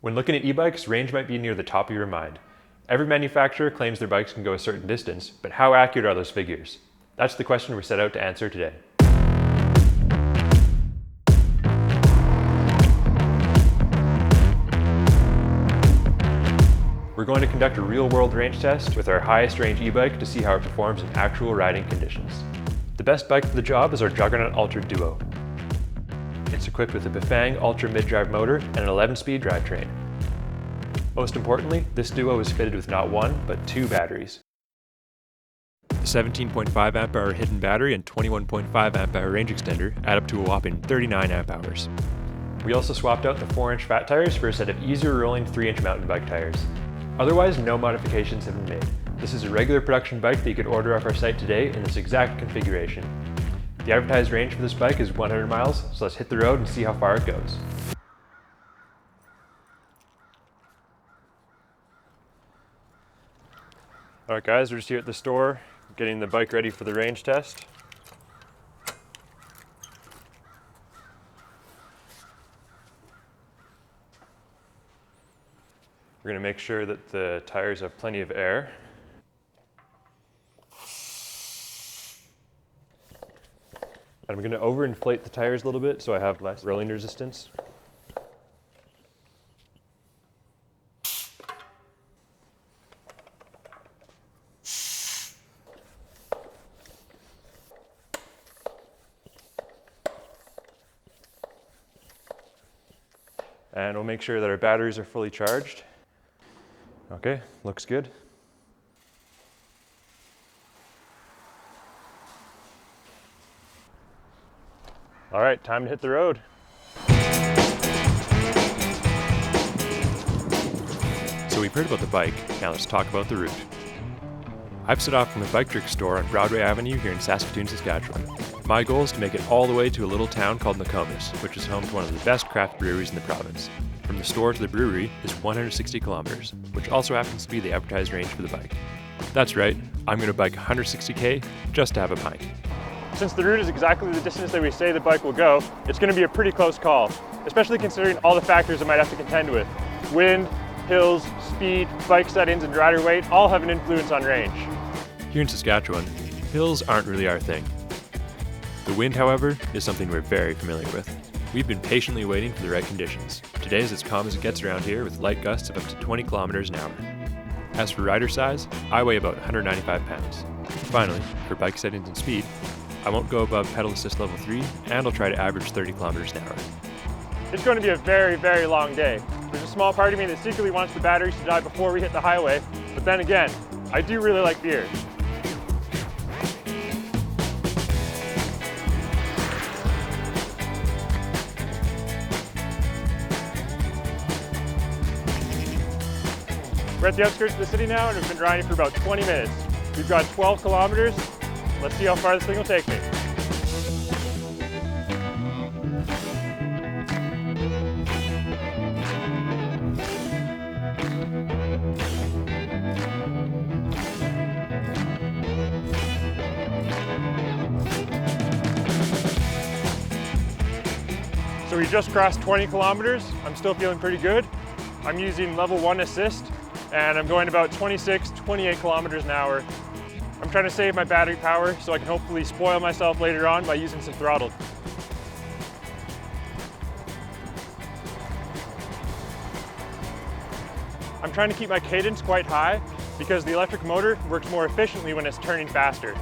When looking at e-bikes, range might be near the top of your mind. Every manufacturer claims their bikes can go a certain distance, but how accurate are those figures? That's the question we set out to answer today. We're going to conduct a real-world range test with our highest range e-bike to see how it performs in actual riding conditions. The best bike for the job is our Juggernaut Ultra Duo. It's equipped with a Bifang Ultra mid-drive motor and an 11-speed drivetrain. Most importantly, this Duo is fitted with not one, but two batteries. The 17.5 amp-hour hidden battery and 21.5 amp-hour range extender add up to a whopping 39 amp-hours. We also swapped out the 4-inch fat tires for a set of easier rolling 3-inch mountain bike tires. Otherwise, no modifications have been made. This is a regular production bike that you could order off our site today in this exact configuration. The advertised range for this bike is 100 miles, so let's hit the road and see how far it goes. Alright guys, we're just here at the store, getting the bike ready for the range test. We're going to make sure that the tires have plenty of air. I'm going to overinflate the tires a little bit so I have less rolling resistance. And we'll make sure that our batteries are fully charged. Okay, looks good. All right, time to hit the road. So we've heard about the bike, now let's talk about the route. I've set off from the Biktrix store on Broadway Avenue here in Saskatoon, Saskatchewan. My goal is to make it all the way to a little town called Nokomis, which is home to one of the best craft breweries in the province. From the store to the brewery is 160 kilometers, which also happens to be the advertised range for the bike. That's right, I'm going to bike 160k just to have a pint. Since the route is exactly the distance that we say the bike will go, it's going to be a pretty close call, especially considering all the factors I might have to contend with. Wind, hills, speed, bike settings, and rider weight all have an influence on range. Here in Saskatchewan, hills aren't really our thing. The wind, however, is something we're very familiar with. We've been patiently waiting for the right conditions. Today is as calm as it gets around here with light gusts of up to 20 kilometers an hour. As for rider size, I weigh about 195 pounds. Finally, for bike settings and speed, I won't go above pedal assist level 3, and I'll try to average 30 kilometers an hour. It's going to be a very, very long day. There's a small part of me that secretly wants the batteries to die before we hit the highway, but then again, I do really like beer. We're at the outskirts of the city now and we've been riding for about 20 minutes. We've got 12 kilometers. Let's see how far this thing will take me. So we just crossed 20 kilometers. I'm still feeling pretty good. I'm using level 1 assist and I'm going about 26, 28 kilometers an hour. I'm trying to save my battery power so I can hopefully spoil myself later on by using some throttle. I'm trying to keep my cadence quite high because the electric motor works more efficiently when it's turning faster.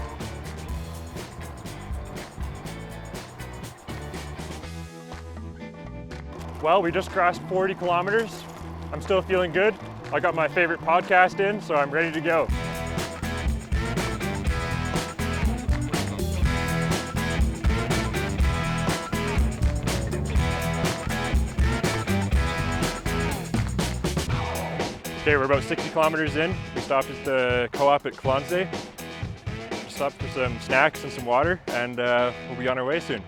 Well, we just crossed 40 kilometers. I'm still feeling good. I got my favorite podcast in, so I'm ready to go. Okay, we're about 60 kilometers in. We stopped at the co-op at Clonze. Stopped for some snacks and some water, and we'll be on our way soon.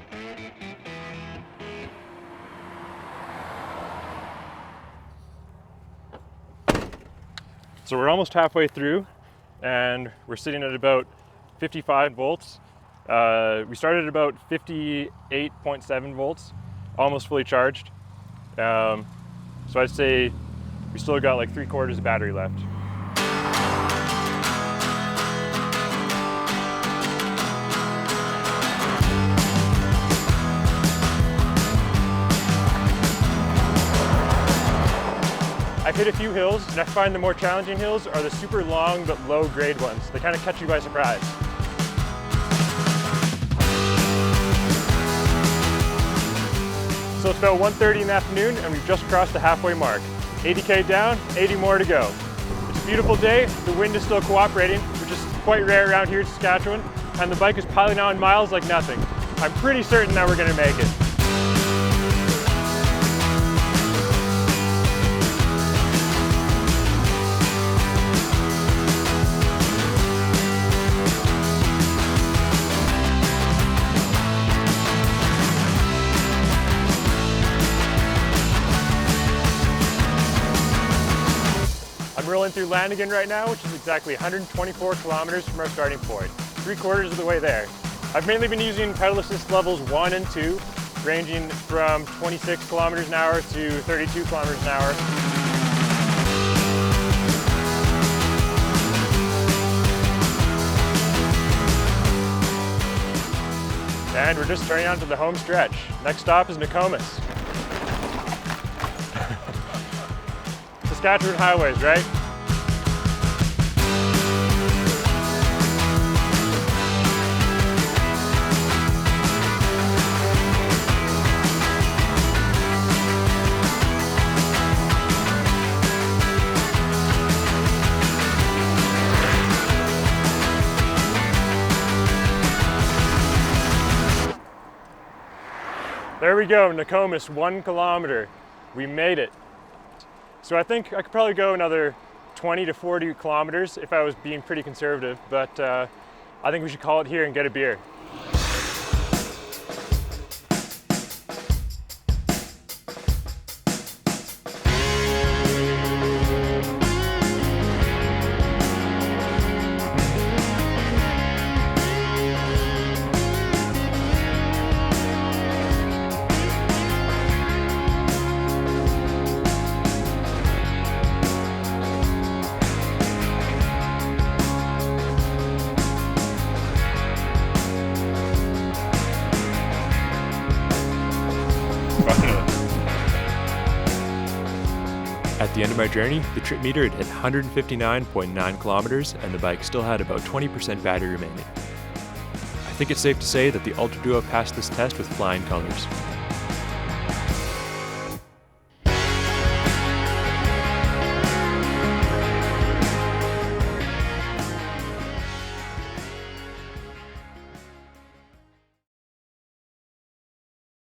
So we're almost halfway through, and we're sitting at about 55 volts. We started at about 58.7 volts, almost fully charged. So I'd say We still got like 3/4 of battery left. I've hit a few hills, and I find the more challenging hills are the super long but low grade ones. They kind of catch you by surprise. So it's about 1:30 in the afternoon, and we've just crossed the halfway mark. 80K down, 80 more to go. It's a beautiful day, the wind is still cooperating, which is quite rare around here in Saskatchewan, and the bike is piling on miles like nothing. I'm pretty certain that we're gonna make it. I'm rolling through Lanigan right now, which is exactly 124 kilometers from our starting point, 3/4 of the way there. I've mainly been using pedal assist levels 1 and 2, ranging from 26 kilometers an hour to 32 kilometers an hour. And we're just turning onto the home stretch. Next stop is Nokomis. Saskatchewan highways, right? There we go, Nokomis, 1 kilometer. We made it. So I think I could probably go another 20 to 40 kilometers if I was being pretty conservative, but I think we should call it here and get a beer. At the end of my journey, the trip meter had hit 159.9 kilometers and the bike still had about 20% battery remaining. I think it's safe to say that the Ultra Duo passed this test with flying colors.